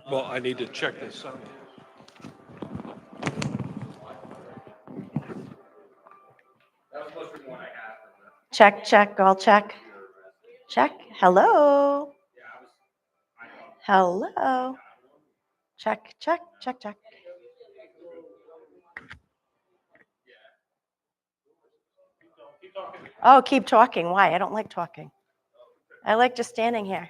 Well, I need to check this out. Check, check, all check. Check. Hello. Hello. Check, check, check, check. Oh, keep talking. Why? I don't like talking. I like just standing here.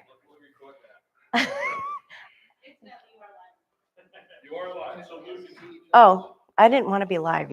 Oh, I didn't want to be live.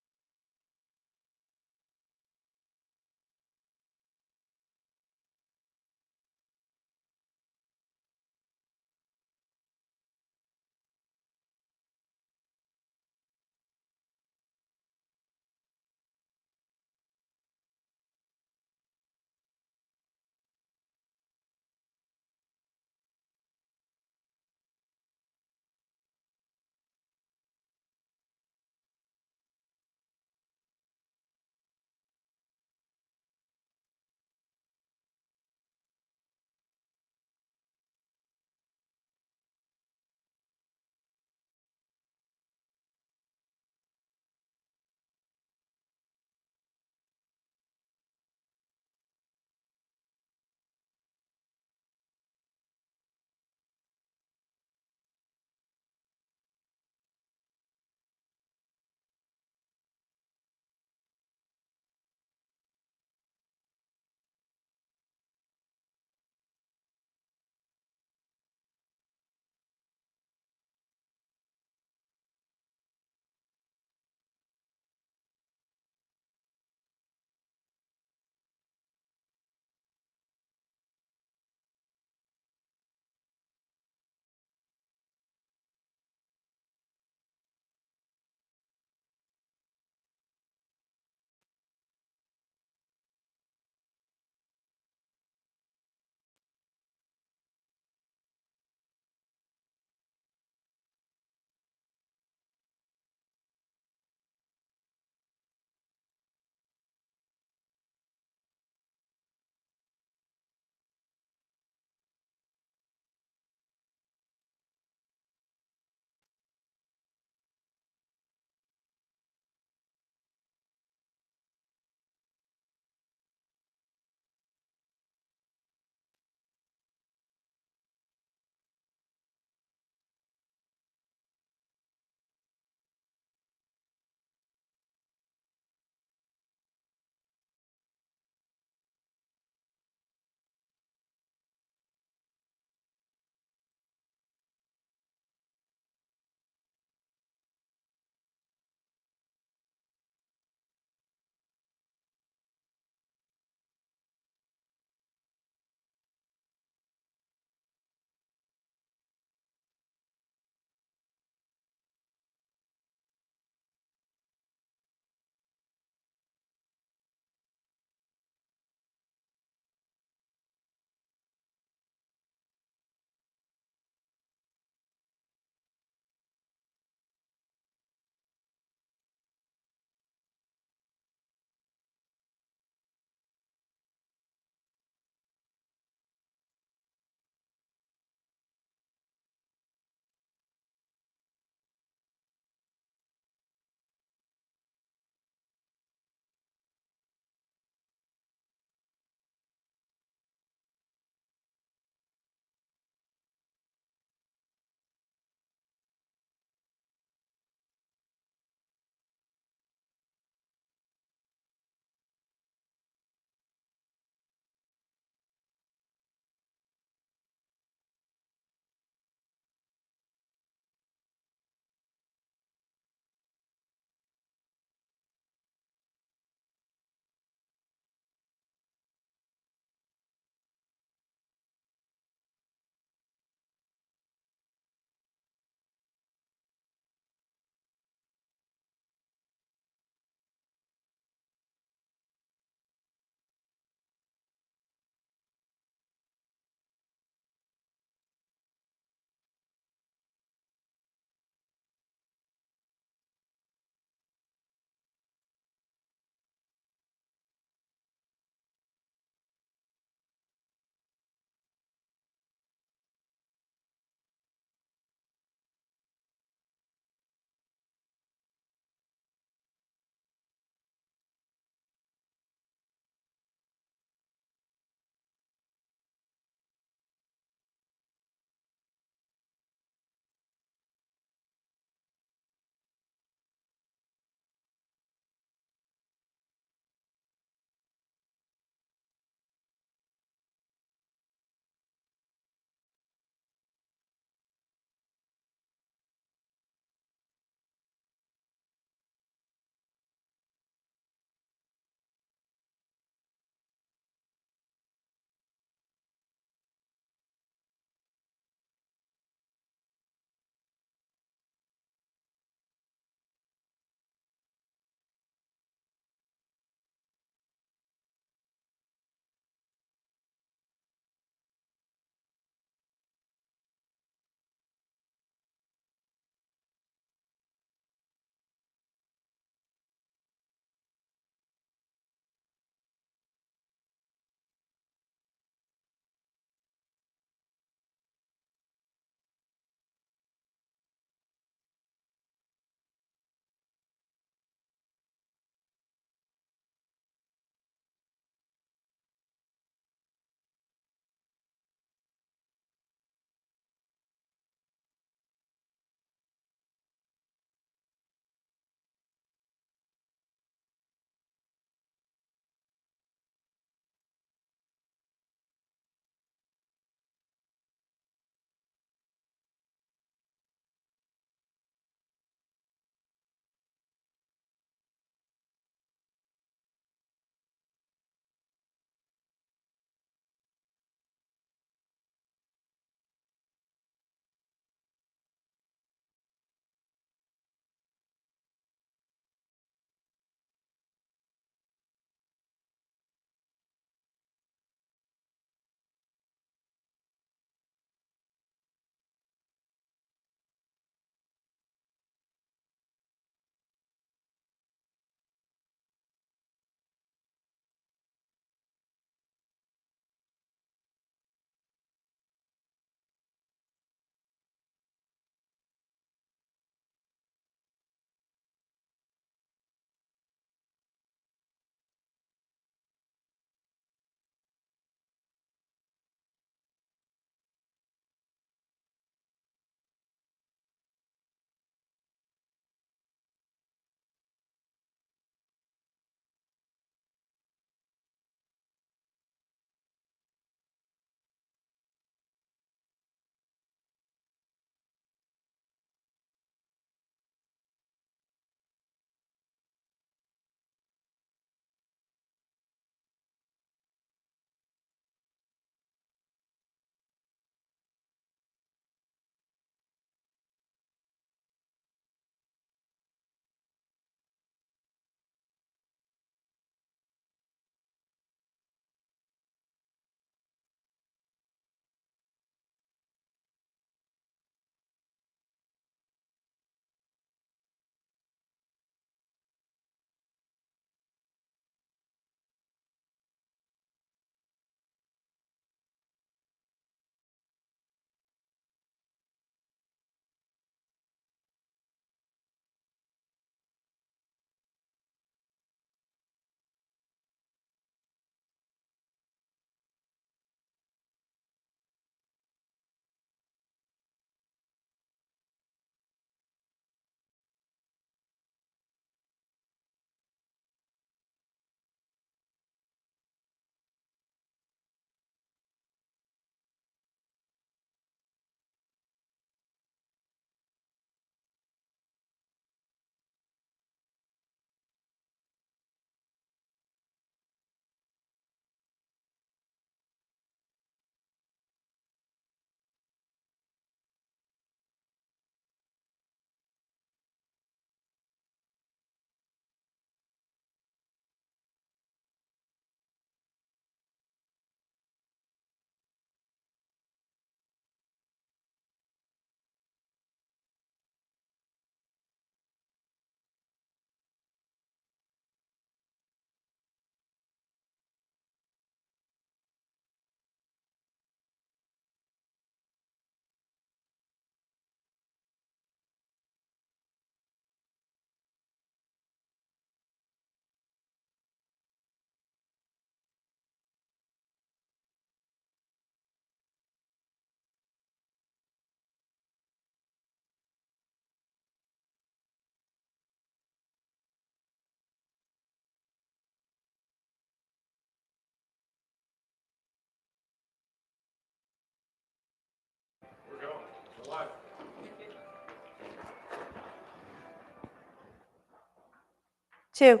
2,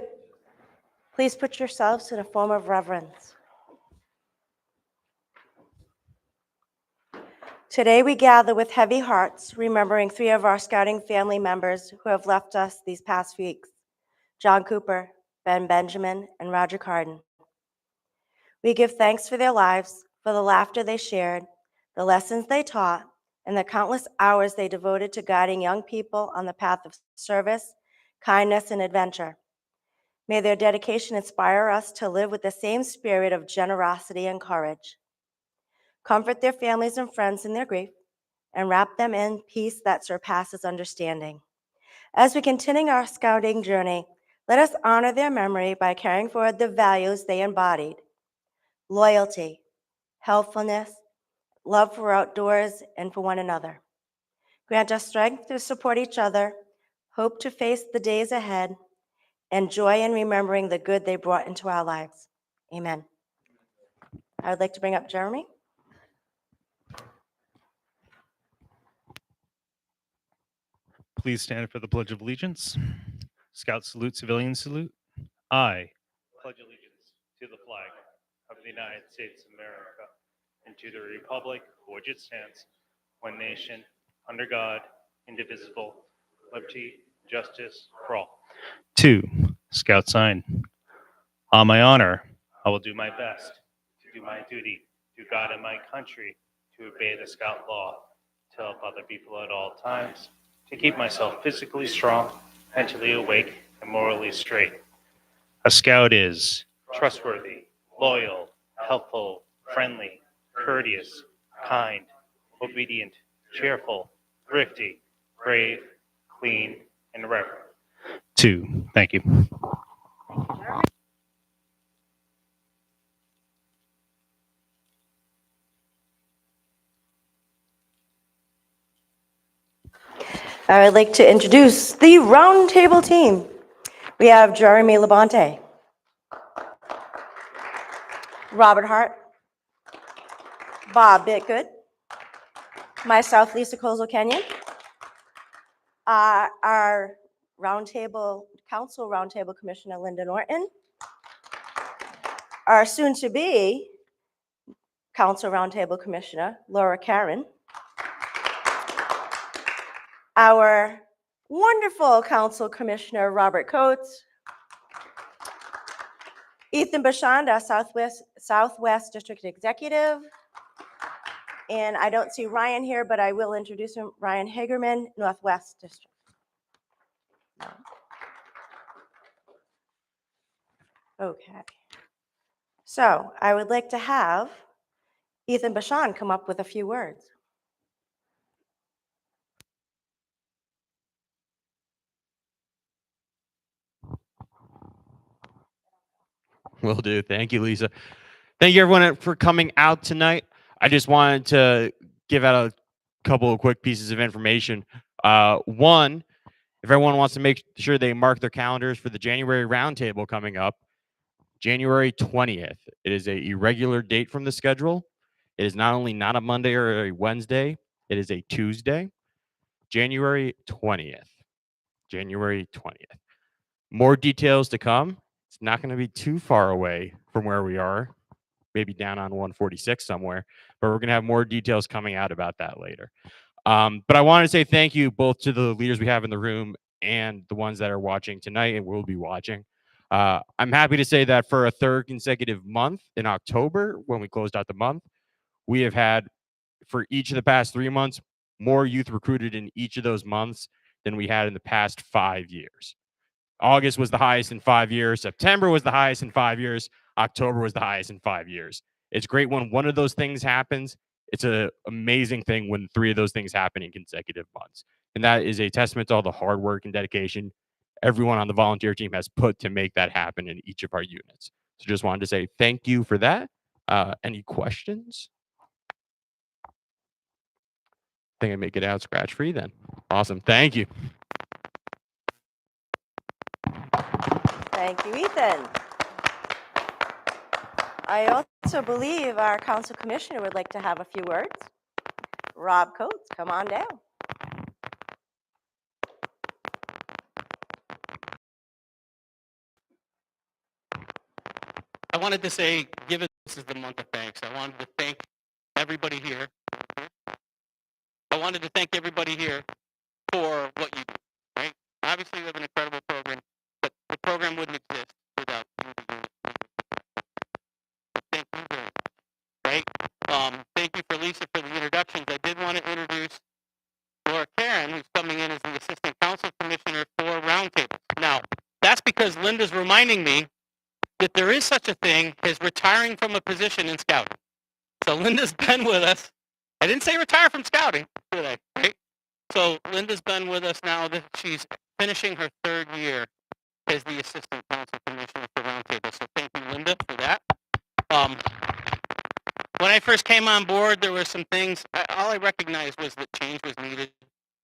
please put yourselves in a form of reverence. Today we gather with heavy hearts, remembering 3 of our scouting family members who have left us these past weeks, John Cooper, Ben Benjamin, and Roger Carden. We give thanks for their lives, for the laughter they shared, the lessons they taught, and the countless hours they devoted to guiding young people on the path of service, kindness, and adventure. May their dedication inspire us to live with the same spirit of generosity and courage. Comfort their families and friends in their grief, and wrap them in peace that surpasses understanding. As we continue our scouting journey, let us honor their memory by carrying forward the values they embodied: loyalty, helpfulness, love for outdoors and for one another. Grant us strength to support each other, hope to face the days ahead, and joy in remembering the good they brought into our lives. Amen. I would like to bring up Jeremy. Please stand for the Pledge of Allegiance. Scout salute, civilian salute. I pledge allegiance to the flag of the United States of America and to the republic for which it stands, one nation, under God, indivisible, liberty, justice for all. 2, Scout sign. On my honor, I will do my best to do my duty to God and my country, to obey the Scout law, to help other people at all times, to keep myself physically strong, mentally awake, and morally straight. A Scout is trustworthy, loyal, helpful, friendly, courteous, kind, obedient, cheerful, thrifty, brave, clean, and reverent. 2, thank you. I would like to introduce the Roundtable team. We have Jeremy Labonte, Robert Hart, Bob Bitgood, myself, Lisa Kozel Kenyon, our Council Roundtable Commissioner, Linda Norton, our soon-to-be Council Roundtable Commissioner, Laura Karen, our wonderful Council Commissioner, Robert Coates, Ethan Bashand, our Southwest District Executive, and I don't see Ryan here, but I will introduce him, Ryan Hagerman, Northwest District. Okay. So I would like to have Ethan Bashand come up with a few words. Will do. Thank you, Lisa. Thank you, everyone, for coming out tonight. I just wanted to give out a couple of quick pieces of information. One, if everyone wants to make sure they mark their calendars for the January Roundtable coming up, January 20th. It is an irregular date from the schedule. It is not only not a Monday or a Wednesday, it is a Tuesday. January 20th. January 20th. More details to come. It's not going to be too far away from where we are, maybe down on 146 somewhere, but we're going to have more details coming out about that later. But I want to say thank you both to the leaders we have in the room and the ones that are watching tonight and will be watching. I'm happy to say that for a third consecutive month in October, when we closed out the month, we have had, for each of the past 3 months, more youth recruited in each of those months than we had in the past 5 years. August was the highest in 5 years. September was the highest in 5 years. October was the highest in 5 years. It's great when one of those things happens. It's an amazing thing when 3 of those things happen in consecutive months. And that is a testament to all the hard work and dedication everyone on the volunteer team has put to make that happen in each of our units. So just wanted to say thank you for that. Any questions? I think I make it out scratch free then. Awesome. Thank you. Thank you, Ethan. I also believe our council commissioner would like to have a few words. Rob Coates, come on down. wanted to say, given this is the month of thanks, I wanted to thank everybody here. I wanted to thank everybody here for what you do, right? Obviously, we have an incredible program, but the program wouldn't exist without you. Thank you very much, right? Thank you for Lisa for the introductions. I did want to introduce Laura Karen, who's coming in as the Assistant Council Commissioner for Roundtable. Now, that's because Linda's reminding me that there is such a thing as retiring from a position in scouting. So Linda's been with us. I didn't say retire from scouting, did I? Right? So Linda's been with us now that she's finishing her 3rd year as the Assistant Council Commissioner for Roundtable. So thank you, Linda, for that. When I first came on board, there were some things, all I recognized was that change was needed.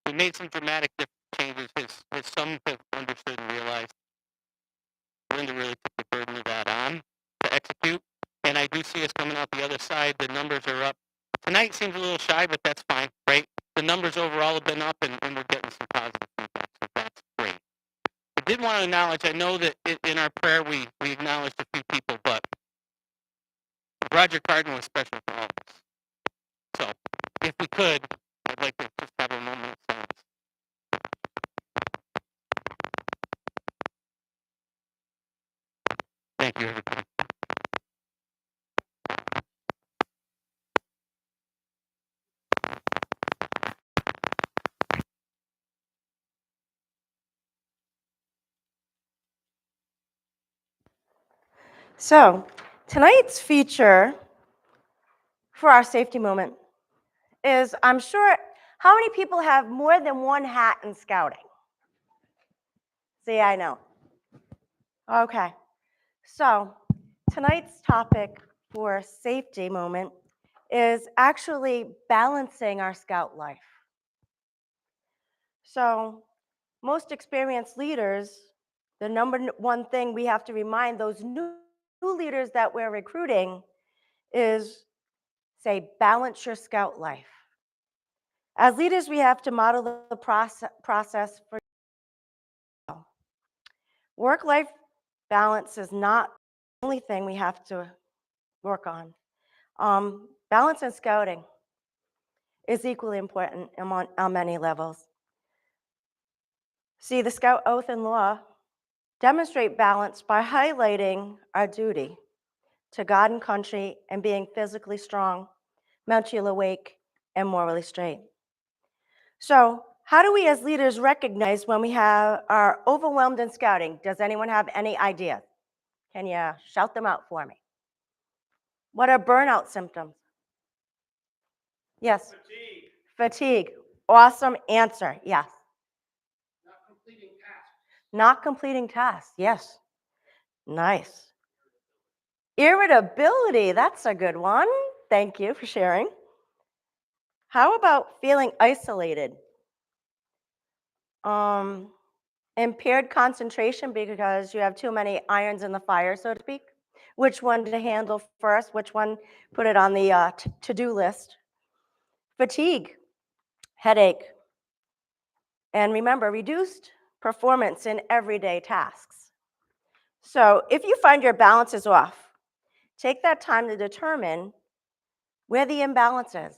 We made some dramatic changes, as some have understood and realized. Linda really took the burden of that on to execute. And I do see us coming out the other side. The numbers are up. Tonight seems a little shy, but that's fine, right? The numbers overall have been up, and we're getting some positive feedback, so that's great. I did want to acknowledge, I know that in our prayer we acknowledged a few people, but Roger Cardin was special for all of us. So if we could, I'd like to just have a moment of silence. Thank you, everybody. So, tonight's feature for our safety moment is, I'm sure, how many people have more than one hat in scouting? See, I know. Okay. So, tonight's topic for safety moment is actually balancing our scout life. So, most experienced leaders, the number one thing we have to remind those new leaders that we're recruiting is, say, balance your scout life. As leaders, we have to model the process for work-life balance is not the only thing we have to work on. Balance in scouting is equally important on many levels. See, the Scout Oath and Law demonstrate balance by highlighting our duty to God and country and being physically strong, mentally awake, and morally straight. So, how do we as leaders recognize when we are overwhelmed in scouting? Does anyone have any idea? Can you shout them out for me? What are burnout symptoms? Yes. Fatigue. Fatigue. Awesome answer. Yes. Not completing tasks. Not completing tasks. Yes. Nice. Irritability. That's a good one. Thank you for sharing. How about feeling isolated? Impaired concentration because you have too many irons in the fire, so to speak. Which one to handle first? Which one put it on the to-do list? Fatigue, headache, and remember, reduced performance in everyday tasks. So if you find your balance is off, take that time to determine where the imbalance is,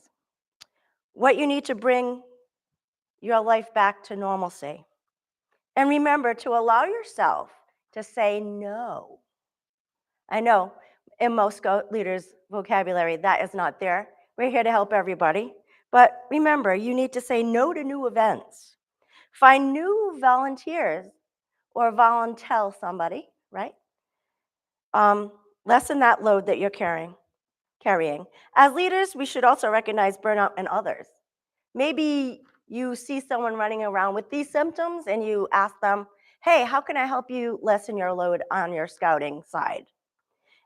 what you need to bring your life back to normalcy. And remember to allow yourself to say no. I know in most leaders' vocabulary that is not there. We're here to help everybody. But remember, you need to say no to new events. Find new volunteers or volunteer somebody, right? Lessen that load that you're carrying. As leaders, we should also recognize burnout in others. Maybe you see someone running around with these symptoms and you ask them, hey, how can I help you lessen your load on your scouting side?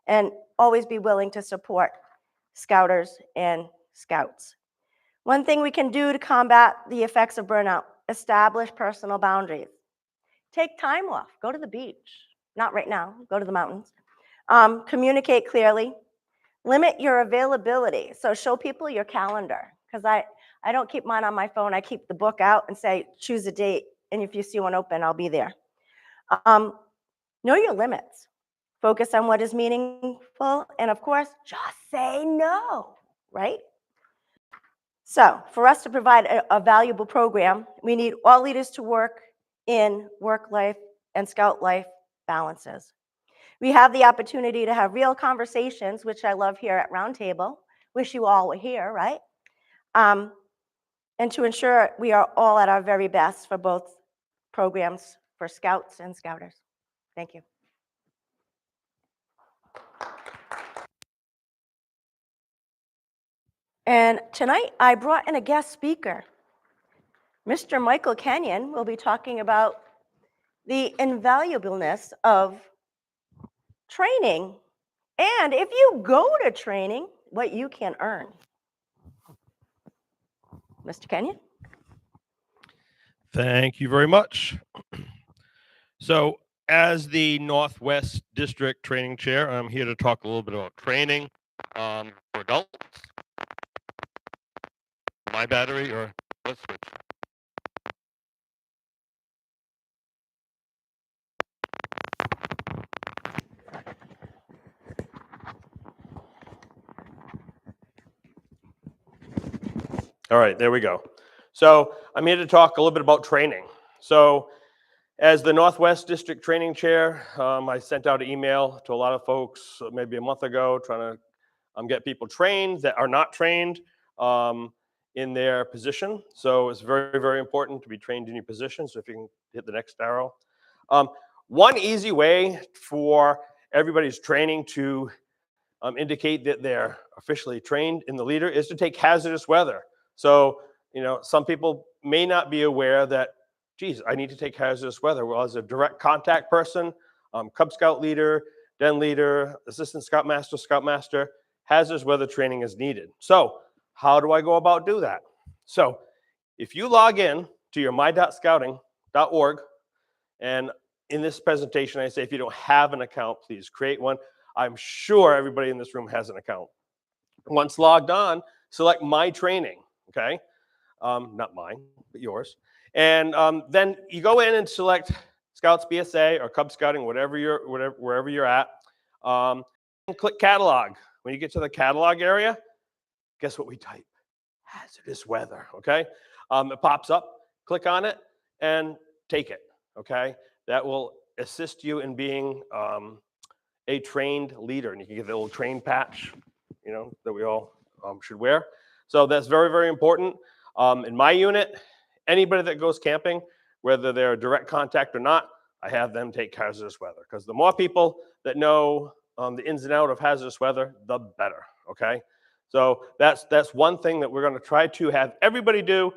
And always be willing to support scouters and scouts. One thing we can do to combat the effects of burnout, establish personal boundaries. Take time off, go to the beach. Not right now, go to the mountains. Communicate clearly. Limit your availability. So show people your calendar, because I don't keep mine on my phone. I keep the book out and say, choose a date, and if you see one open, I'll be there. Know your limits. focus on what is meaningful, and of course, just say no, right? So for us to provide a valuable program, we need all leaders to work in work life and scout life balances. We have the opportunity to have real conversations, which I love here at Roundtable. Wish you all were here, right? And to ensure we are all at our very best for both programs for scouts and scouters. Thank you. And tonight I brought in a guest speaker. Mr. Michael Kenyon will be talking about the invaluableness of training, and if you go to training, what you can earn. Mr. Kenyon? Thank you very much. So, as the Northwest District Training Chair, I'm here to talk a little bit about training for adults. My battery, or let's switch. All right, there we go. So, I'm here to talk a little bit about training. So, as the Northwest District Training Chair, I sent out an email to a lot of folks maybe a month ago trying to get people trained that are not trained in their position. So it's very, very important to be trained in your position. So if you can hit the next arrow. One easy way for everybody's training to indicate that they're officially trained in the leader is to take hazardous weather. So, some people may not be aware that, geez, I need to take hazardous weather. Well, as a direct contact person, Cub Scout leader, Den leader, assistant scoutmaster, hazardous weather training is needed. So how do I go about do that? So if you log in to your my.scouting.org, and in this presentation, I say, if you don't have an account, please create one. I'm sure everybody in this room has an account. Once logged on, select My Training, okay? Not mine, but yours. And then you go in and select Scouts BSA or Cub Scouting, wherever you're at, and click Catalog. When you get to the catalog area, guess what we type? Hazardous weather, okay? It pops up, click on it, and take it, okay? That will assist you in being a trained leader. And you can get the little train patch, that we all should wear. So that's very, very important. In my unit, anybody that goes camping, whether they're direct contact or not, I have them take hazardous weather, because the more people that know the ins and outs of hazardous weather, the better, okay? So that's one thing that we're going to try to have everybody do.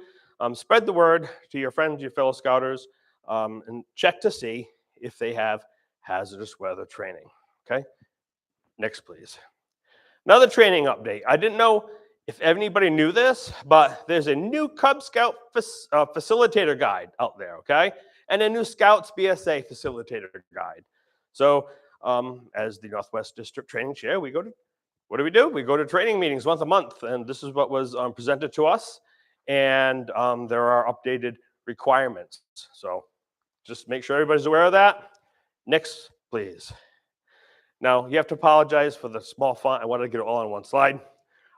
Spread the word to your friends, your fellow scouters, and check to see if they have hazardous weather training, okay? Next, please. Another training update. I didn't know if anybody knew this, but there's a new Cub Scout facilitator guide out there, okay? And a new Scouts BSA facilitator guide. So as the Northwest District Training Chair, what do? We go to training meetings once a month, and this is what was presented to us. And there are updated requirements. So just make sure everybody's aware of that. Next, please. Now, you have to apologize for the small font. I wanted to get it all on one slide.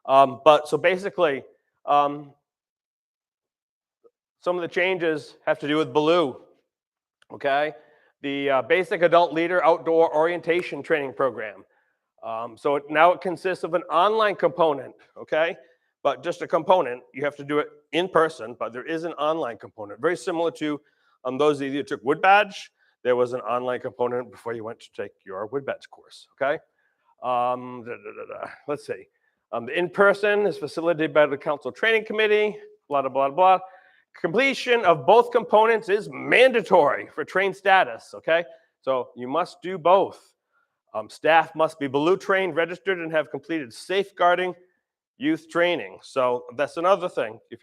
But so basically, some of the changes have to do with Baloo, okay? The Basic Adult Leader Outdoor Orientation Training Program. So now it consists of an online component, okay? But just a component. You have to do it in person, but there is an online component. Very similar to those of you who took Wood Badge. There was an online component before you went to take your Wood Badge course, okay? Let's see. The in-person is facilitated by the Council Training Committee, blah, blah, blah, blah. Completion of both components is mandatory for train status, okay? So you must do both. Staff must be Baloo trained, registered, and have completed safeguarding youth training. So that's another thing. If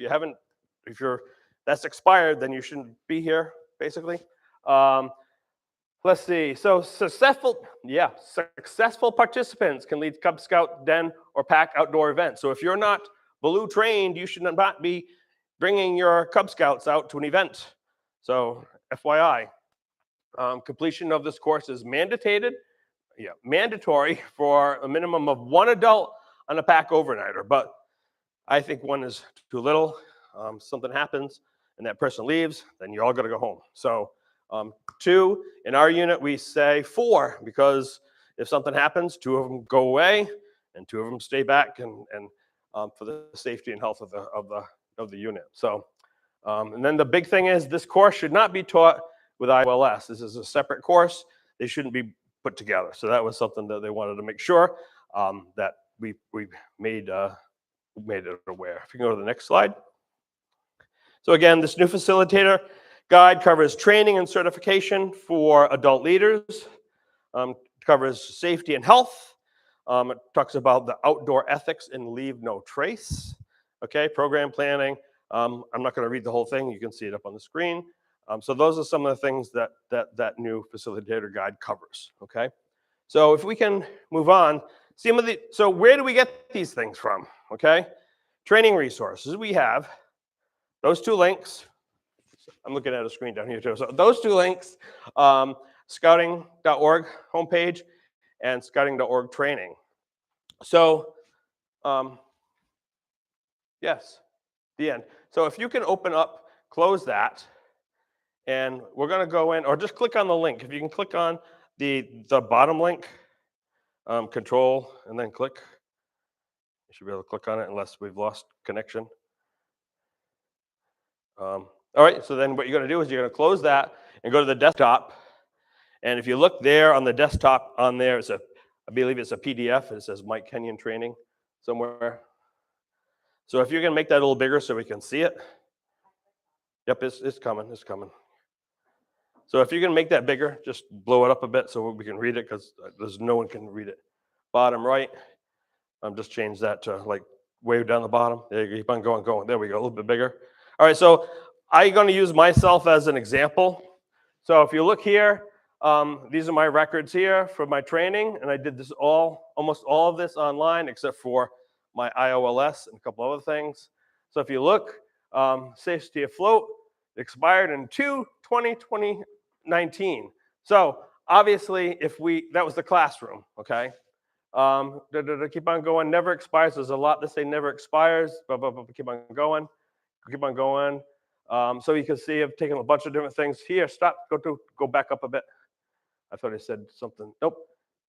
that's expired, then you shouldn't be here, basically. Let's see. So successful participants can lead Cub Scout, Den, or Pack outdoor events. So if you're not Baloo trained, you should not be bringing your Cub Scouts out to an event. So FYI, completion of this course is mandated. mandatory for a minimum of 1 adult on a pack overnighter, but I think 1 is too little. Something happens and that person leaves, then you're all gonna go home. So 2, in our unit, we say 4, because if something happens, 2 of them go away and 2 of them stay back and for the safety and health of the unit. So, and then the big thing is this course should not be taught with IOLS. This is a separate course. They shouldn't be put together. So that was something that they wanted to make sure that we made it aware. If you can go to the next slide. So again, this new facilitator guide covers training and certification for adult leaders, covers safety and health. It talks about the outdoor ethics and leave no trace. Okay, program planning. I'm not going to read the whole thing. You can see it up on the screen. So those are some of the things that new facilitator guide covers. Okay, so if we can move on, so where do we get these things from? Okay, training resources. We have those 2 links. I'm looking at a screen down here too. So those 2 links, scouting.org homepage and scouting.org training. So, yes, the end. So if you can open up, close that, and we're going to go in, or just click on the link. If you can click on the bottom link, control, and then click. You should be able to click on it unless we've lost connection. All right, so then what you're going to do is you're going to close that and go to the desktop. And if you look there on the desktop, on there, I believe it's a PDF. It says Mike Kenyon Training somewhere. So if you're going to make that a little bigger so we can see it. Yep, it's coming. It's coming. So if you're going to make that bigger, just blow it up a bit so we can read it, because there's no one can read it. Bottom right. Just change that to like way down the bottom. There you go. Keep on going. There we go. A little bit bigger. All right. So I'm going to use myself as an example. So if you look here, these are my records here for my training, and I did this almost all of this online except for my IOLS and a couple other things. So if you look, Safety Afloat expired in 2/20/2019. So obviously, that was the classroom, okay? Keep on going, never expires. There's a lot that say never expires, but keep on going. So you can see I've taken a bunch of different things. Here, stop, go back up a bit. I thought I said something. Nope.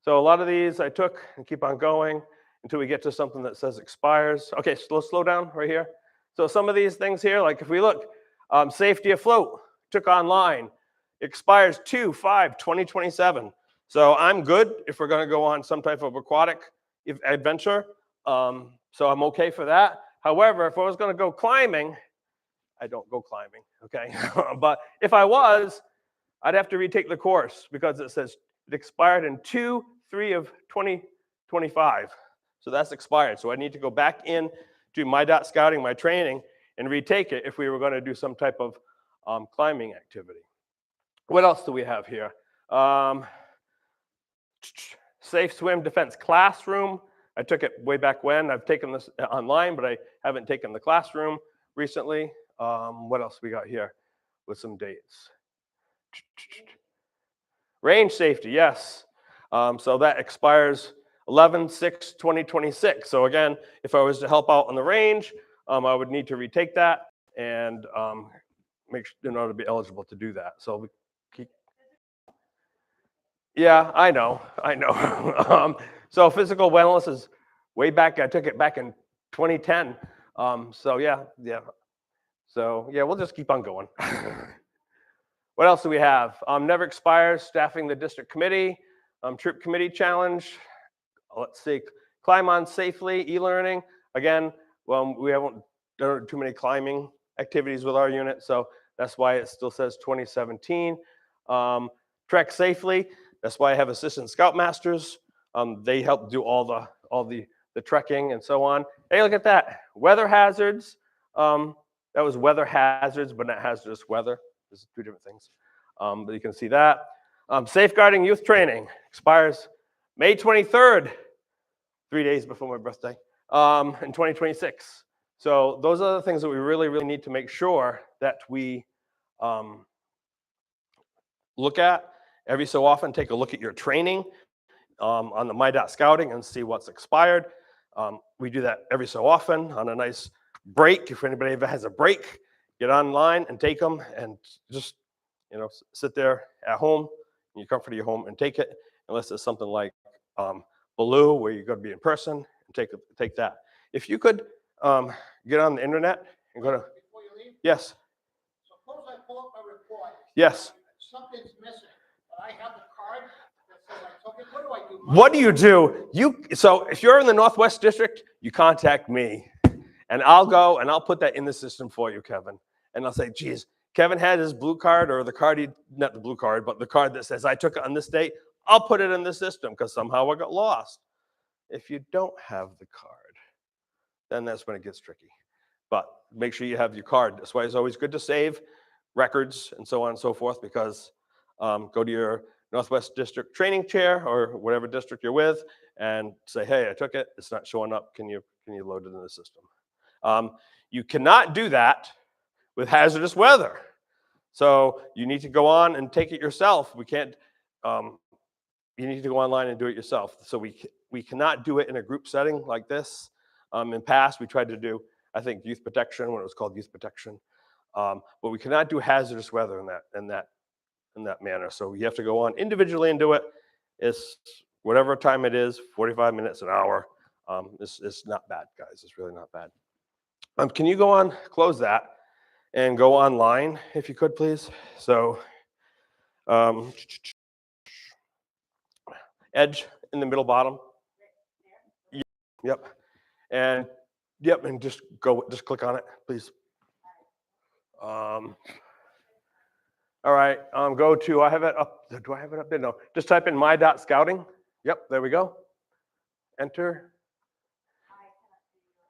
So a lot of these I took and keep on going until we get to something that says expires. Okay, slow down right here. So some of these things here, like if we look, Safety Afloat, took online, expires 2/5/2027. So I'm good if we're going to go on some type of aquatic adventure. So I'm okay for that. However, if I was going to go climbing, I don't go climbing, okay? But if I was, I'd have to retake the course because it says it expired in 2/3/2025. So that's expired. So I need to go back in to my scouting, my training, and retake it if we were going to do some type of climbing activity. What else do we have here? Safe Swim Defense Classroom. I took it way back when. I've taken this online, but I haven't taken the classroom recently. What else we got here with some dates? Range safety, yes. So that expires 11/6/2026. So again, if I was to help out on the range, I would need to retake that and make sure in order to be eligible to do that. So we keep. Yeah, I know. So physical wellness is way back. I took it back in 2010. So yeah. So yeah, we'll just keep on going. What else do we have? Never expires, staffing the district committee, troop committee challenge. Let's see, climb on safely, e-learning. Again, well, we haven't done too many climbing activities with our unit, so that's why it still says 2017. Trek safely. That's why I have assistant scoutmasters. They help do all the trekking and so on. Hey, look at that. Weather hazards. That was weather hazards, but not hazardous weather. There's 2 different things. But you can see that. Safeguarding youth training expires May 23rd, 3 days before my birthday, in 2026. So those are the things that we really, really need to make sure that we look at every so often. Take a look at your training. on the my.scouting and see what's expired. We do that every so often on a nice break. If anybody ever has a break, get online and take them and just, sit there at home in your comfort of your home and take it, unless it's something like Baloo, where you're going to be in person, and take that. If you could get on the internet and go to, Before you leave, yes, suppose I pull up my report. yes. Something's missing, but I have the card that says I took it. What do I do? What do? So if you're in the Northwest District, you contact me, and I'll go and I'll put that in the system for you, Kevin. And I'll say, geez, Kevin had his blue card, or the card, not the blue card, but the card that says I took it on this date. I'll put it in the system because somehow I got lost. If you don't have the card, then that's when it gets tricky. But make sure you have your card. That's why it's always good to save records and so on and so forth, because go to your Northwest District training chair or whatever district you're with and say, hey, I took it. It's not showing up. Can you load it in the system? You cannot do that with hazardous weather. So you need to go on and take it yourself. We can't, you need to go online and do it yourself. So we cannot do it in a group setting like this. In past, we tried to do, I think, youth protection when it was called youth protection. But we cannot do hazardous weather in that manner. So you have to go on individually and do it. It's whatever time it is, 45 minutes, an hour. It's not bad, guys. It's really not bad. Can you go on, close that, and go online, if you could, please? So edge in the middle bottom. Yep. And just click on it, please. All right, go to, I have it up, do I have it up there? No, just type in my.scouting. Yep, there we go. Enter.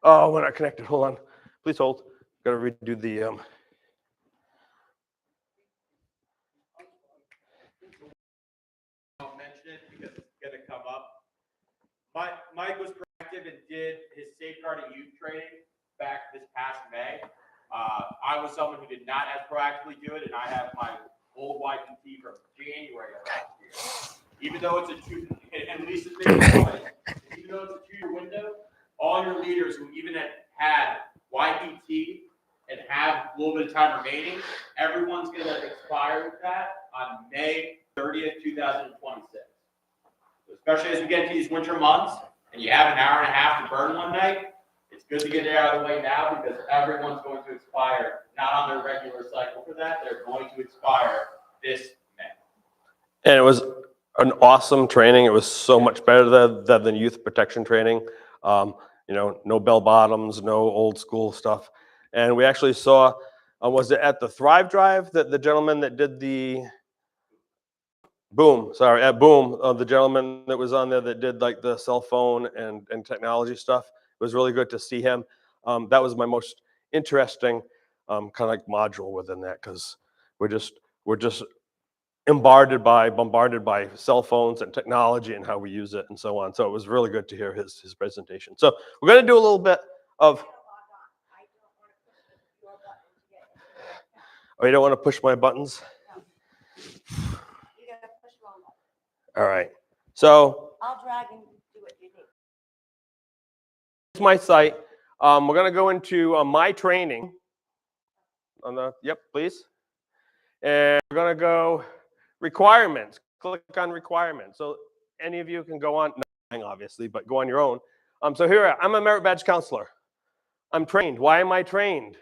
Oh, we're not connected, hold on. Please hold, gotta redo the, Don't mention it because it's gonna come up. Mike was proactive and did his safeguarding youth training back this past May. I was someone who did not as proactively do it, and I have my old YPT from January of last year. Even though it's a two, and Lisa's making noise, even though it's a 2-year window, all your leaders who even had YPT and have a little bit of time remaining, everyone's gonna expire with that on May 30th, 2026. Especially as we get into these winter months and you have an hour and a half to burn one night, it's good to get it out of the way now because everyone's going to expire, not on their regular cycle for that. They're going to expire this May. and it was an awesome training. It was so much better than youth protection training. No bell bottoms, no old school stuff. And we actually saw, was it at the Thrive Drive that the gentleman that did the at Boom, the gentleman that was on there that did like the cell phone and technology stuff. It was really good to see him. That was my most interesting kind of like module within that, because we're just bombarded by cell phones and technology and how we use it and so on. So it was really good to hear his presentation. So we're going to do a little bit of. Oh, you don't want to push my buttons? All right. So I'll drag and do what you need. here's my site. We're going to go into my training. Yep, please. And we're going to go requirements. Click on requirements. So any of you can go on, not obviously, but go on your own. So here, I'm a merit badge counselor. I'm trained. Why am I trained?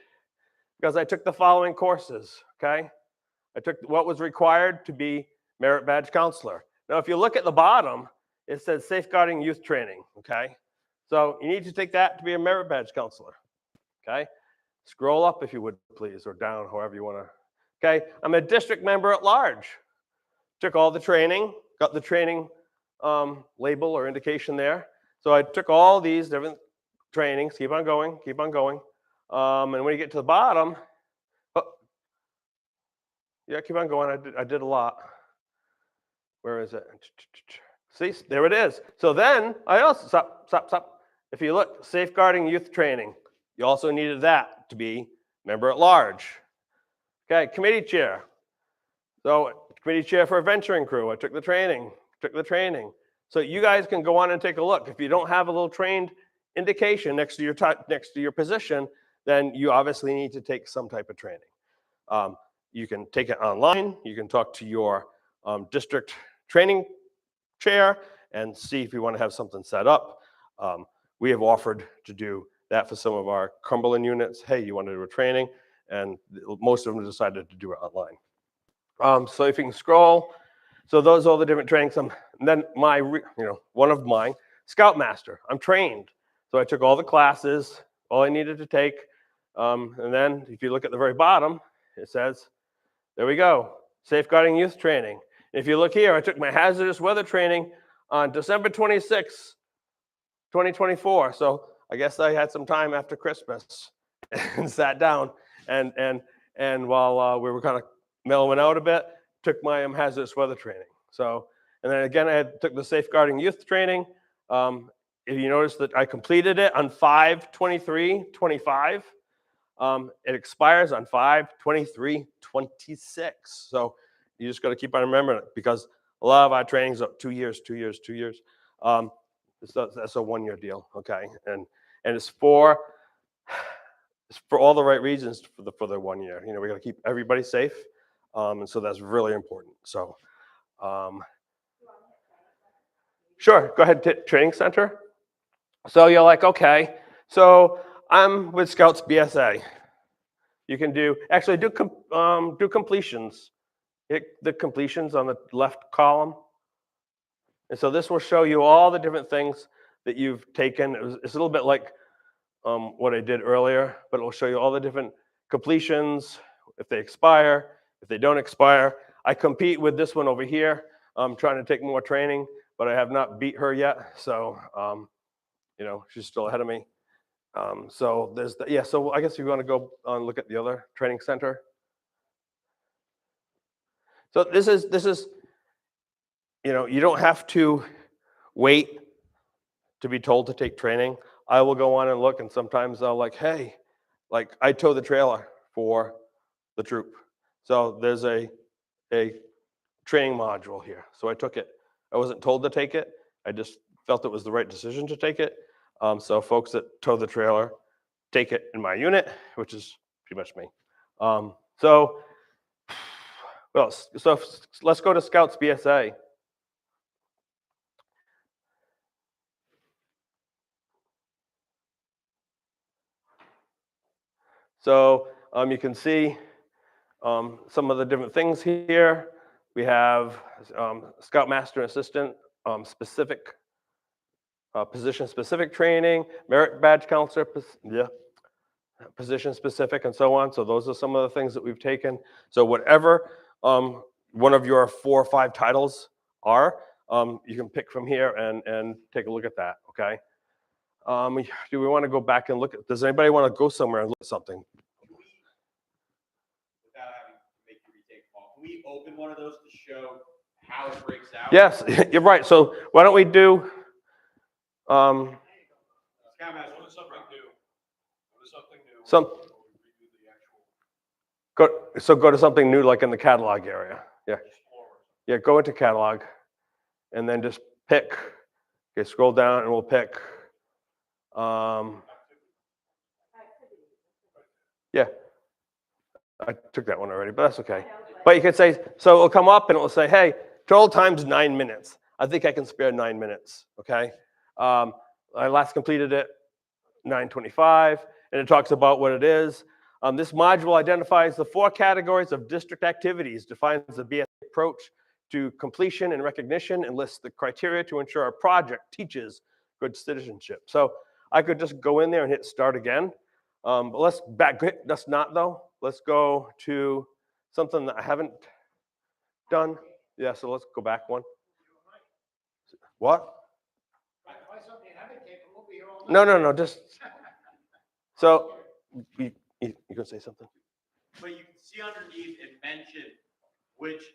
Because I took the following courses, okay? I took what was required to be merit badge counselor. Now, if you look at the bottom, it says safeguarding youth training, okay? So you need to take that to be a merit badge counselor, okay? Scroll up if you would, please, or down, however you want to. Okay, I'm a district member at large. Took all the training, got the training label or indication there. So I took all these different trainings, keep on going. And when you get to the bottom, keep on going. I did a lot. Where is it? See, there it is. So then I also, stop. If you look, safeguarding youth training, you also needed that to be member at large. Okay, committee chair. So committee chair for a venturing crew. I took the training. So you guys can go on and take a look. If you don't have a little trained indication next to your position, then you obviously need to take some type of training. You can take it online. You can talk to your district training chair and see if you want to have something set up. We have offered to do that for some of our Cumberland units. Hey, you want to do a training? And most of them decided to do it online. So if you can scroll, so those are all the different trainings. And then one of mine, Scoutmaster. I'm trained, so I took all the classes, all I needed to take, and then if you look at the very bottom, it says, there we go, safeguarding youth training. If you look here, I took my hazardous weather training on December 26, 2024. So I guess I had some time after Christmas and sat down and while we were kind of mellowing out a bit, took my hazardous weather training. So, and then again, I took the safeguarding youth training. If you notice that I completed it on 5/23/25, it expires on 5/23/26. So you just got to keep on remembering it because a lot of our trainings are 2 years, 2 years, 2 years. That's a 1 year deal, okay? And it's for all the right reasons for the 1 year. We got to keep everybody safe, and so that's really important. So, sure, go ahead. Training center. So you're like, okay, so I'm with Scouts BSA. You can do completions. Hit the completions on the left column. And so this will show you all the different things that you've taken. It's a little bit like what I did earlier, but it will show you all the different completions, if they expire, if they don't expire. I compete with this one over here. I'm trying to take more training, but I have not beat her yet. So, she's still ahead of me. So there's so I guess you want to go and look at the other training center. So this is, you don't have to wait to be told to take training. I will go on and look, and sometimes I'll hey, I tow the trailer for the troop. So there's a training module here. So I took it. I wasn't told to take it. I just felt it was the right decision to take it. So folks that tow the trailer take it in my unit, which is pretty much me. So let's go to Scouts BSA. So you can see some of the different things here. We have Scoutmaster Assistant specific position-specific training, merit badge counselor, position-specific, and so on. So those are some of the things that we've taken. So whatever one of your 4 or 5 titles are, you can pick from here and take a look at that, okay? Do we want to go back and look at, does anybody want to go somewhere and look at something? Without having to make you retake Paul, can we open one of those to show how it breaks out? Yes, you're right. So why don't we do, Scoutmaster, What is something new? What is something new? Some- Before we redo the actual go to something new, like in the catalog area. Yeah, Explorer? yeah, go into catalog and then just pick, okay, scroll down and we'll pick, yeah, I took that one already, but that's okay. But you could say, so it'll come up and it'll say, hey, total time's 9 minutes. I think I can spare 9 minutes, okay? I last completed it 9:25, and it talks about what it is. This module identifies the 4 categories of district activities, defines the BSA approach to completion and recognition, and lists the criteria to ensure a project teaches good citizenship. So I could just go in there and hit start again. But let's not though. Let's go to something that I haven't done. Yeah, so let's go back one. What? Right, try something you haven't taken, we'll be here all night. No, just, so, you gonna say something? But you can see underneath it mentioned which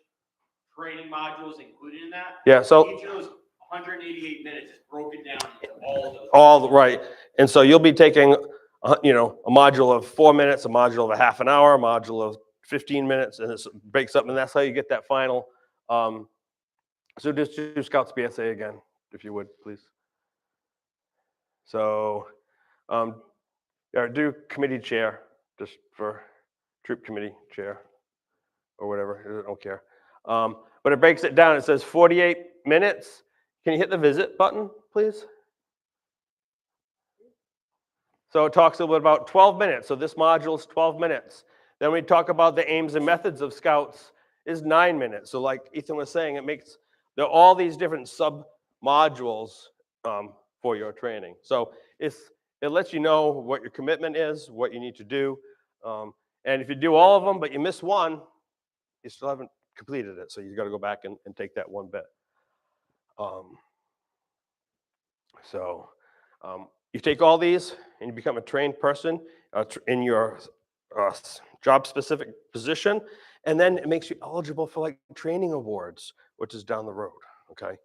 training modules included in that. Yeah, so, Each of those 188 minutes is broken down into all those. right, and so you'll be taking, a module of 4 minutes, a module of a half an hour, a module of 15 minutes, and it breaks up, and that's how you get that final. So just do Scouts BSA again. if you would, please. So, yeah, do committee chair, just for troop committee chair, or whatever, I don't care. But it breaks it down, it says 48 minutes. Can you hit the visit button, please? So it talks a little bit about 12 minutes. So this module is 12 minutes. Then we talk about the aims and methods of Scouts is 9 minutes. So like Ethan was saying, it makes there are all these different sub modules for your training. So it lets you know what your commitment is, what you need to do. And if you do all of them, but you miss one, you still haven't completed it. So you got to go back and take that one bit. You take all these and you become a trained person in your job-specific position, and then it makes you eligible for like training awards, which is down the road. Okay.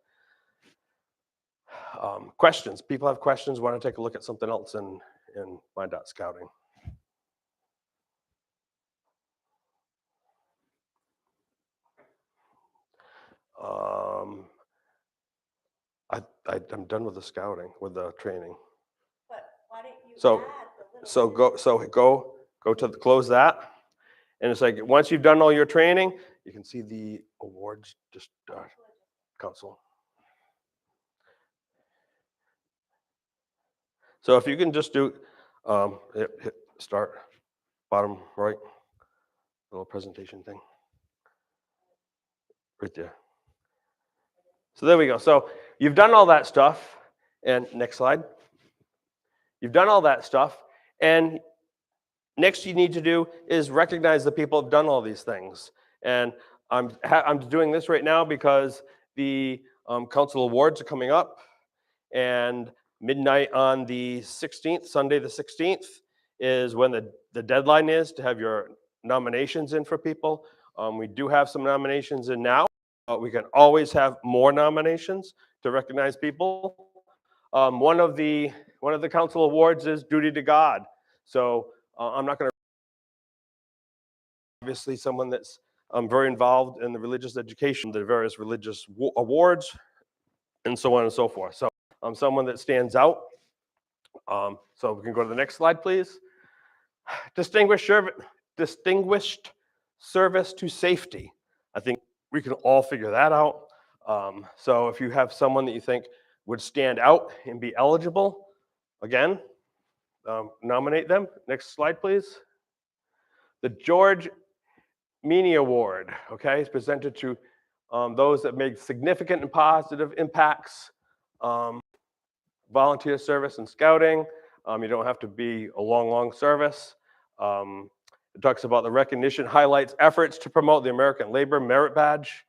Questions? People have questions. Want to take a look at something else in my.scouting? I'm done with the scouting, with the training. But why don't you So- add the little Go to close that, and it's like once you've done all your training, you can see the awards just council. So if you can just do hit start bottom right, little presentation thing right there. So there we go. So you've done all that stuff, and next slide. You've done all that stuff, and next you need to do is recognize the people who've done all these things. And I'm doing this right now because the council awards are coming up, and midnight on the 16th, Sunday the 16th, is when the deadline is to have your nominations in for people. We do have some nominations in now. We can always have more nominations to recognize people. One of the council awards is Duty to God. So I'm not going to obviously someone that's very involved in the religious education, the various religious awards, and so on and so forth. So I'm someone that stands out. So we can go to the next slide, please. Distinguished service to safety. I think we can all figure that out. So if you have someone that you think would stand out and be eligible, again, nominate them. Next slide, please. The George Meany Award, okay, is presented to those that make significant and positive impacts, volunteer service and scouting. You don't have to be a long service. It talks about the recognition highlights efforts to promote the American Labor Merit Badge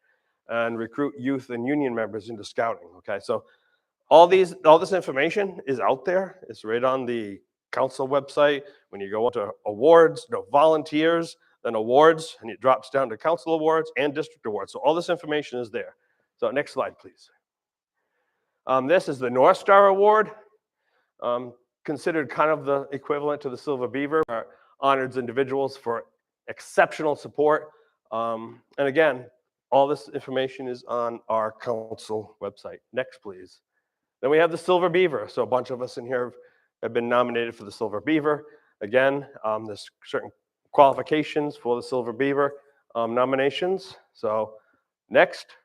and recruit youth and union members into scouting. Okay, so all this information is out there. It's right on the council website. When you go into awards, volunteers, then awards, and it drops down to council awards and district awards. So all this information is there. So next slide, please. This is the North Star Award, considered kind of the equivalent to the Silver Beaver, honors individuals for exceptional support. And again, all this information is on our council website. Next, please. Then we have the Silver Beaver. So a bunch of us in here have been nominated for the Silver Beaver. Again, there's certain qualifications for the Silver Beaver nominations. So next.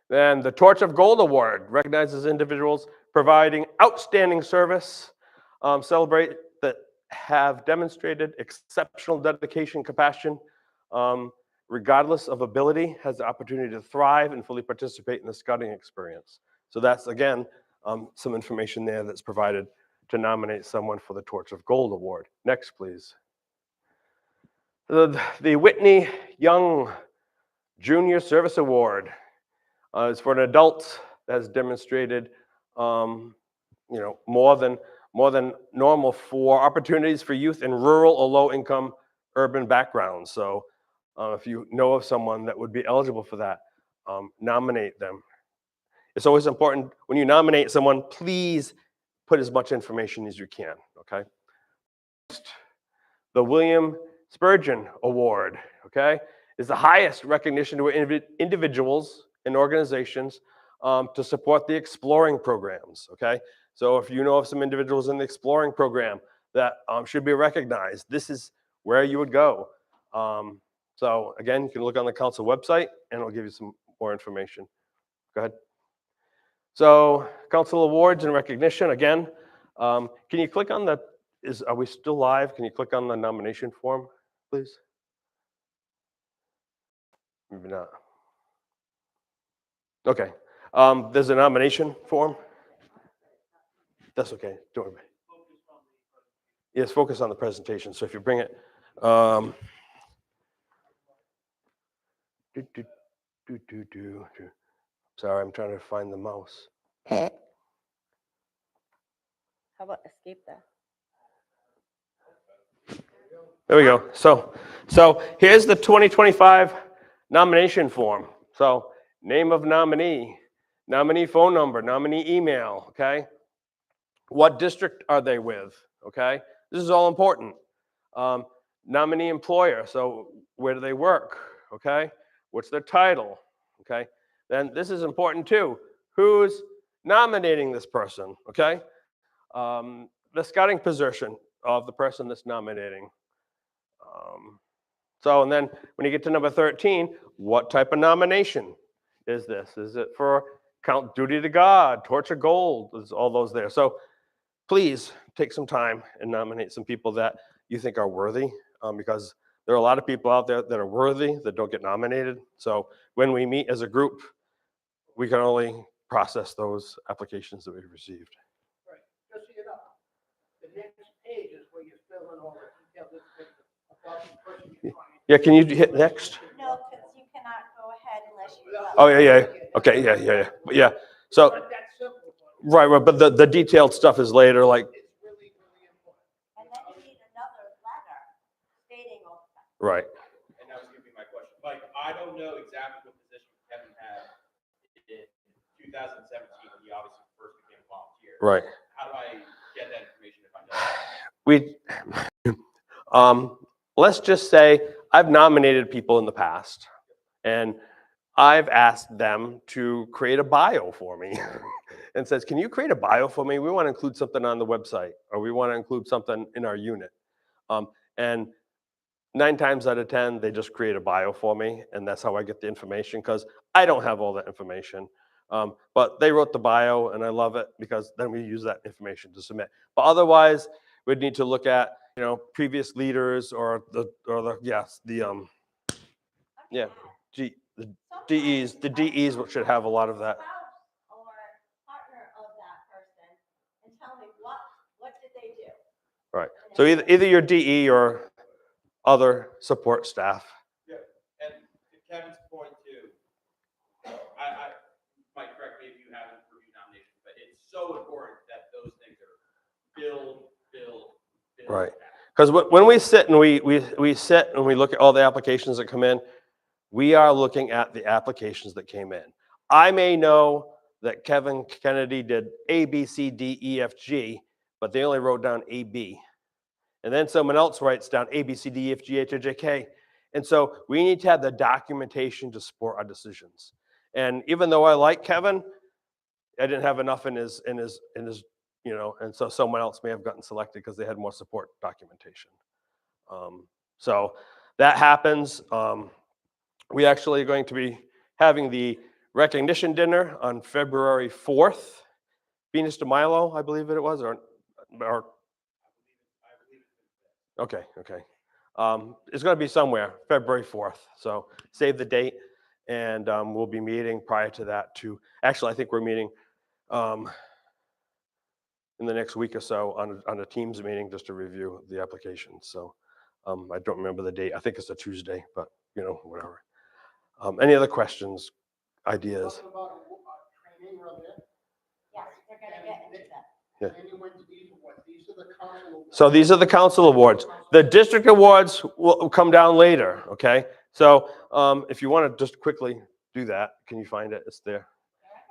Then the Torch of Gold Award recognizes individuals providing outstanding service, celebrate that have demonstrated exceptional dedication, compassion, regardless of ability, has the opportunity to thrive and fully participate in the scouting experience. So that's, again, some information there that's provided to nominate someone for the Torch of Gold Award. Next, please. The Whitney Young Junior Service Award is for an adult that has demonstrated, more than normal for opportunities for youth in rural or low-income urban backgrounds. So if you know of someone that would be eligible for that, nominate them. It's always important when you nominate someone, please put as much information as you can, okay? The William Spurgeon Award, okay, is the highest recognition to individuals and organizations to support the exploring programs, okay? So if you know of some individuals in the exploring program that should be recognized, this is where you would go. So again, you can look on the council website and it'll give you some more information. Go ahead. So council awards and recognition, again, can you click on the, are we still live? Can you click on the nomination form, please? Maybe not. Okay. There's a nomination form. That's okay. Don't worry. Yes, focus on the presentation. So if you bring it, sorry, I'm trying to find the mouse. How about escape there? There we go. So here's the 2025 nomination form. So name of nominee, nominee phone number, nominee email, okay? What district are they with, okay? This is all important. Nominee employer, so where do they work, okay? What's their title, okay? Then this is important too. Who's nominating this person, okay? The scouting position of the person that's nominating. And then when you get to number 13, what type of nomination is this? Is it for count duty to God, torch of gold? There's all those there. So please take some time and nominate some people that you think are worthy, because there are a lot of people out there that are worthy that don't get nominated. So when we meet as a group, we can only process those applications that we've received. Right, just so you know, the next page is where you fill in all the details about the person you're trying. Yeah, can you hit next? No, because you cannot go ahead unless you. Oh, yeah. Okay, yeah. So, Not that simple, but right, but the detailed stuff is later, like, it's really, really important. And then you need another letter stating all that. right. And that was going to be my question. Mike, I don't know exactly what position Kevin had in 2017 when he obviously first became a volunteer. Right. How do I get that information if I know? Let's just say I've nominated people in the past, and I've asked them to create a bio for me and says, can you create a bio for me? We want to include something on the website, or we want to include something in our unit. And 9 times out of 10, they just create a bio for me, and that's how I get the information, because I don't have all that information. But they wrote the bio, and I love it, because then we use that information to submit. But otherwise, we'd need to look at, previous leaders or the DEs should have a lot of that. Spouse or partner of that person and tell me what did they do? Right. So either your DE or other support staff. Yeah, and to Kevin's point too, I might correct me if you haven't reviewed nominations, but it's so important that those things are build. Right. Because when we sit and we sit and we look at all the applications that come in, we are looking at the applications that came in. I may know that Kevin Kennedy did A, B, C, D, E, F, G, but they only wrote down A, B. And then someone else writes down A, B, C, D, E, F, G, H, I, J, K. And so we need to have the documentation to support our decisions. And even though I like Kevin, I didn't have enough in his, and so someone else may have gotten selected because they had more support documentation. So that happens. We actually are going to be having the recognition dinner on February 4th. Venus de Milo, I believe it was, or okay. It's going to be somewhere, February 4th. So save the date, and we'll be meeting prior to that too. Actually, I think we're meeting in the next week or so on a Teams meeting just to review the applications. So I don't remember the date. I think it's a Tuesday, but whatever. Any other questions, ideas? Talking about training around there. Yes, they're gonna get into that. Yeah. And you went to these, what, these are the council awards. So these are the council awards. The district awards will come down later, okay? So if you want to just quickly do that, can you find it? It's there.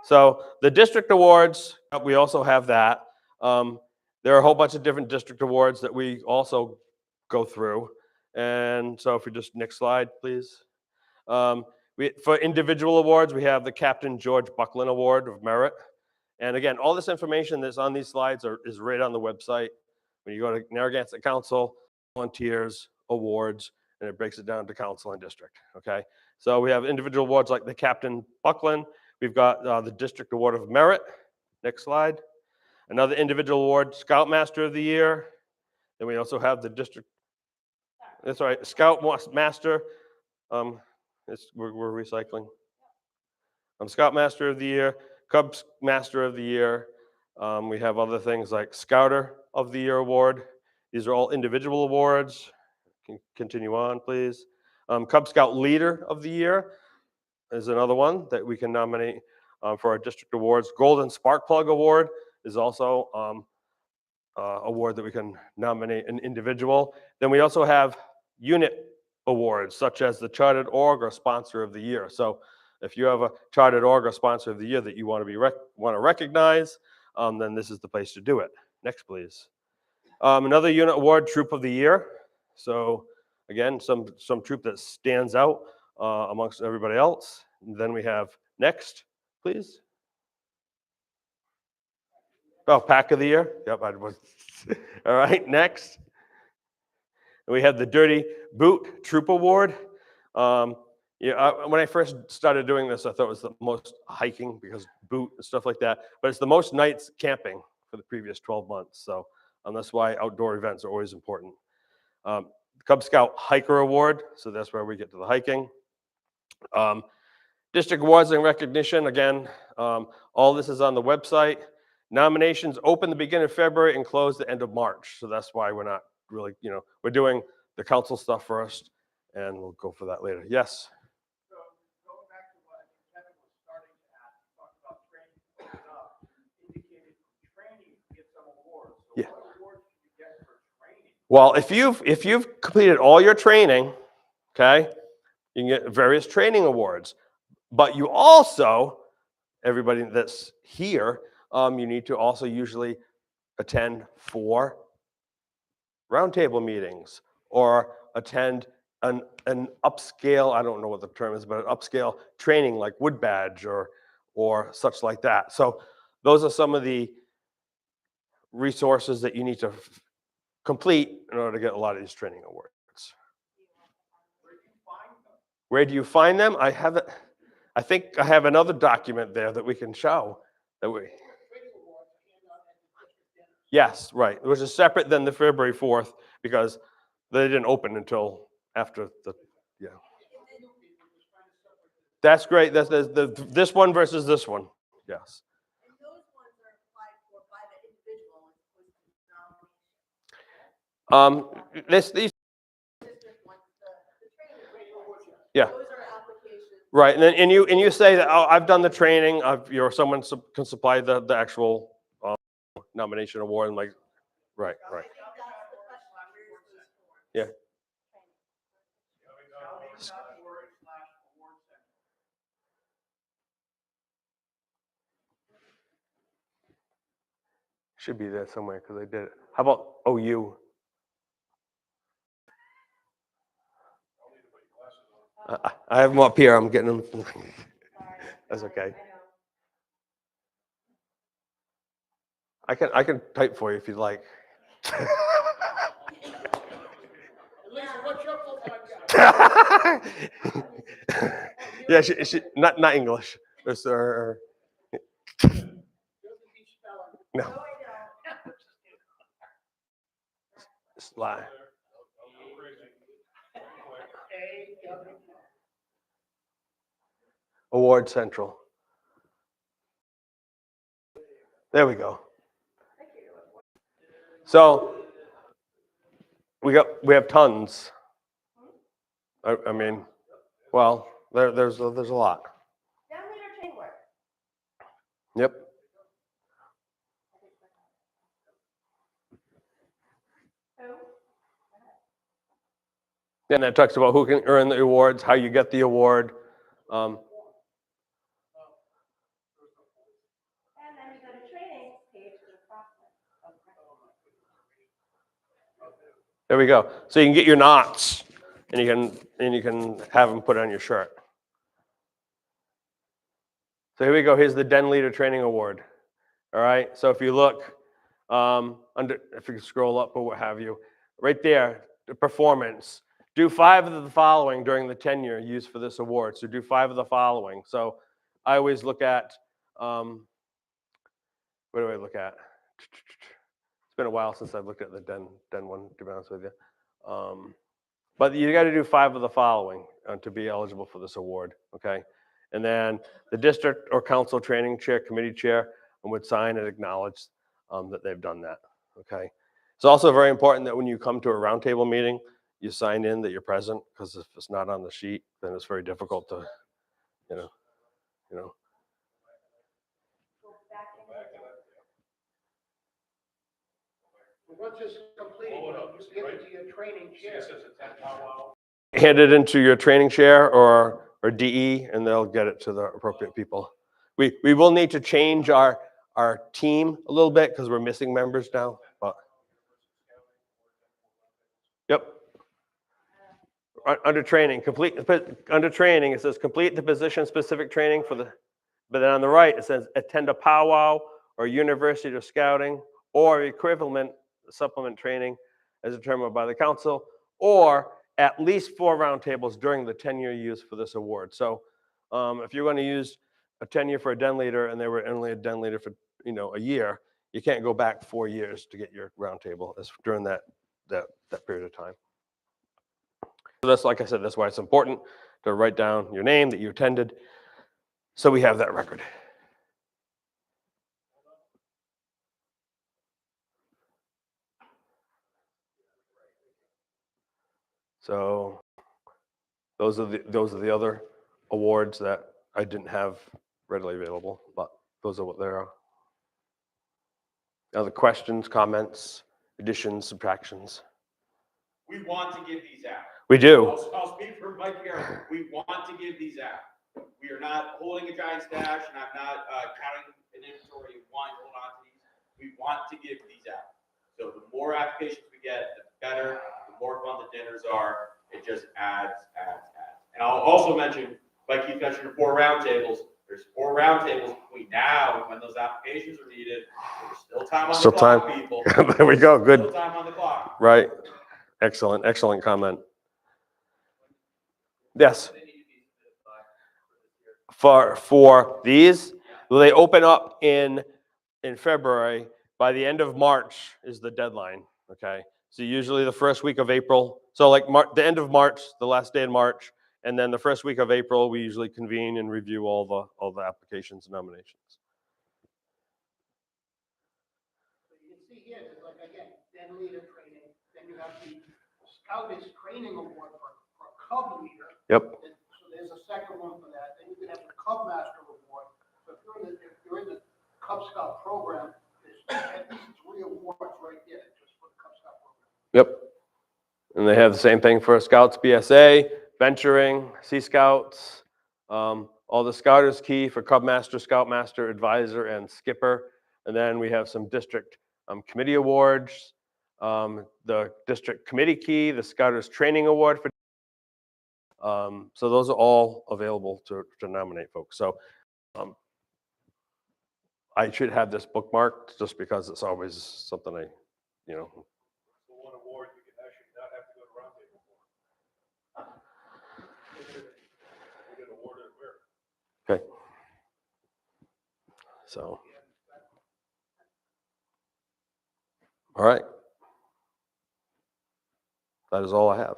So the district awards, we also have that. There are a whole bunch of different district awards that we also go through. And so if we just, next slide, please. For individual awards, we have the Captain George Buckland Award of Merit. And again, all this information that's on these slides is right on the website. When you go to Narragansett Council, volunteers, awards, and it breaks it down to council and district, okay? So we have individual awards like the Captain Buckland. We've got the District Award of Merit. Next slide. Another individual award, Scoutmaster of the Year. Then we also have the district, that's all right, Scoutmaster. We're recycling. Scoutmaster of the Year, Cubs Master of the Year. We have other things like Scouter of the Year award. These are all individual awards. Can continue on, please. Cub Scout Leader of the Year is another one that we can nominate for our district awards. Golden Spark Plug Award is also award that we can nominate an individual. Then we also have unit awards, such as the Chartered Org or Sponsor of the Year. So if you have a Chartered Org or Sponsor of the Year that you want to recognize, then this is the place to do it. Next, please. Another unit award, Troop of the Year. So again, some troop that stands out amongst everybody else. And then we have next, please. Oh, Pack of the Year. Yep, I was. All right, next. And we have the Dirty Boot Troop Award. When I first started doing this, I thought it was the most hiking because boot and stuff like that. But it's the most nights camping for the previous 12 months. So that's why outdoor events are always important. Cub Scout Hiker Award. So that's where we get to the hiking. District awards and recognition. Again, all this is on the website. Nominations open the beginning of February and close the end of March. So that's why we're not really, we're doing the council stuff first, and we'll go for that later. Yes? So going back to what Kevin was starting to ask, you talked about training, indicated training to get some awards. So Yeah. what awards do you get for training? Well, if you've completed all your training, okay, you can get various training awards. But you also, everybody that's here, you need to also usually attend 4 roundtable meetings or attend an upscale, I don't know what the term is, but an upscale training like Wood Badge or such like that. So those are some of the resources that you need to complete in order to get a lot of these training awards. Where do you find them? I think I have another document there that we can show. Yes, right. Which is separate than the February 4th because they didn't open until after the, yeah. That's great. That's this one versus this one. Yes. And those ones are applied for by the individual as opposed to nomination. These, District ones, the training, yeah. those are applications. Right, and then and you say that, oh, I've done the training. Someone can supply the actual nomination award, and like, right. Yeah. Should be there somewhere because I did it. How about OU? I have them up here. I'm getting them. That's okay. I can type for you if you'd like. Lisa, what's your full-time job? Yeah, she not English. It's, Doesn't teach spelling. no. Lie. Award Central. There we go. So we have tons. I mean, well, there's a lot. Down leader training work. Yep. And that talks about who can earn the awards, how you get the award. And then you go to training page for the process. There we go. So you can get your knots, and you can have them put on your shirt. So here we go. Here's the Den Leader Training Award. All right. So if you look under, if you scroll up or what have you, right there, the performance. Do 5 of the following during the tenure used for this award. So do 5 of the following. So I always look at, what do I look at? It's been a while since I've looked at the Den one, to be honest with you. But you got to do 5 of the following to be eligible for this award, okay? And then the district or council training chair, committee chair, would sign and acknowledge that they've done that, okay? It's also very important that when you come to a roundtable meeting, you sign in that you're present, because if it's not on the sheet, then it's very difficult to, you know. Once it's completed, you give it to your training chair. Hand it into your training chair or DE, and they'll get it to the appropriate people. We will need to change our team a little bit because we're missing members now. But yep. Under training, under training, it says complete the position specific training for the. But then on the right it says attend a powwow or university or scouting or equivalent supplement training as determined by the council, or at least 4 roundtables during the tenure used for this award. So if you're going to use a tenure for a den leader and they were only a den leader for a year, you can't go back 4 years to get your roundtable during that period of time. So that's, like I said, that's why it's important to write down your name, that you attended, so we have that record. So those are the other awards that I didn't have readily available, but those are what they are. Other questions, comments, additions, subtractions? We want to give these out. We do. I'll speak for Mike here. We want to give these out. We are not holding a giant stash, and I'm not counting an inventory of wanting to hold on to these. We want to give these out. So the more applications we get, the better, the more fun the dinners are. It just adds. And I'll also mention, like Keith mentioned, 4 roundtables. There's 4 roundtables between now and when those applications are needed. There's still time on the clock, people. There we go. Good. Still time on the clock. Right. Excellent comment. Yes. For these, they open up in February. By the end of March is the deadline. Okay. So usually the first week of April. So like the end of March, the last day in March, and then the first week of April, we usually convene and review all the applications and nominations. So you can see here, there's like, again, den leader training, then you have the Scouters Training Award for Cub Leader. Yep. So there's a second one for that. Then you can have the Cub Master Award. So if you're in the Cub Scout program, there's at least 3 awards right there just for the Cub Scout program. Yep. And they have the same thing for Scouts BSA, Venturing, Sea Scouts, all the Scouters Key for Cub Master, Scout Master, Advisor, and Skipper. And then we have some district committee awards, the district committee key, the Scouters Training Award for. So those are all available to nominate folks. So I should have this bookmarked just because it's always something I. So one award you can actually not have to go to roundtable for. You get awarded where? Okay. So. All right. That is all I have.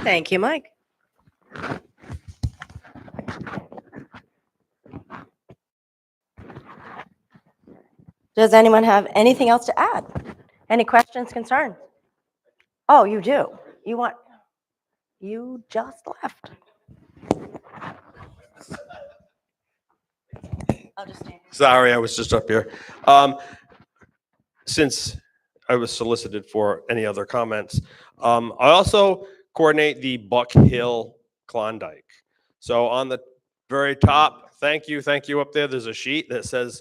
Thank you, Mike. Does anyone have anything else to add? Any questions, concerns? Oh, you do? You just left. I'll just stand. Sorry, I was just up here. Since I was solicited for any other comments, I also coordinate the Buck Hill Klondike. So on the very top, thank you up there, there's a sheet that says,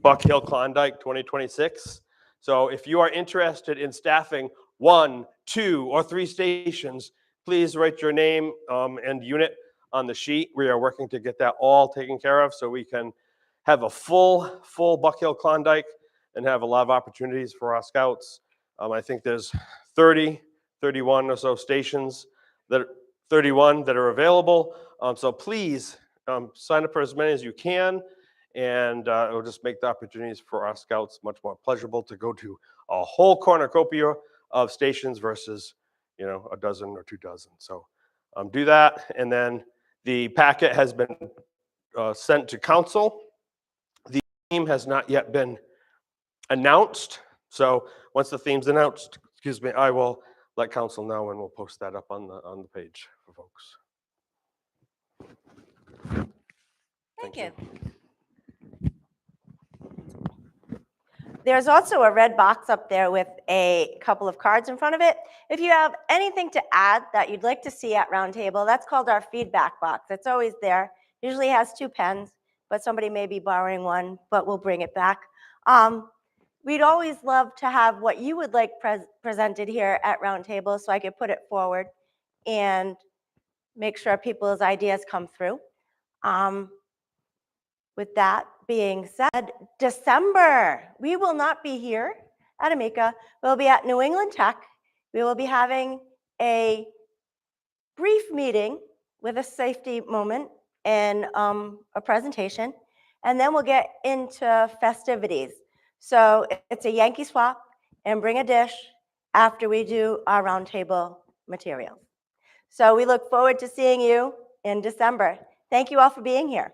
Buck Hill Klondike 2026. So if you are interested in staffing 1, 2, or 3 stations, please write your name and unit on the sheet. We are working to get that all taken care of so we can have a full Buck Hill Klondike and have a lot of opportunities for our scouts. I think there's 31 or so stations, 31 that are available. So please sign up for as many as you can, and it will just make the opportunities for our scouts much more pleasurable to go to a whole cornucopia of stations versus, a dozen or 2 dozen. So do that, and then the packet has been sent to council. The theme has not yet been announced. So once the theme's announced, I will let council know, and we'll post that up on the page for folks. Thank you. There's also a red box up there with a couple of cards in front of it. If you have anything to add that you'd like to see at Roundtable, that's called our feedback box. It's always there. Usually has 2 pens, but somebody may be borrowing one, but we'll bring it back. We'd always love to have what you would like presented here at Roundtable so I could put it forward and make sure people's ideas come through. With that being said, December, we will not be here at Amica. We'll be at New England Tech. We will be having a brief meeting with a safety moment and a presentation, and then we'll get into festivities. So it's a Yankee swap and bring a dish after we do our Roundtable materials. So we look forward to seeing you in December. Thank you all for being here.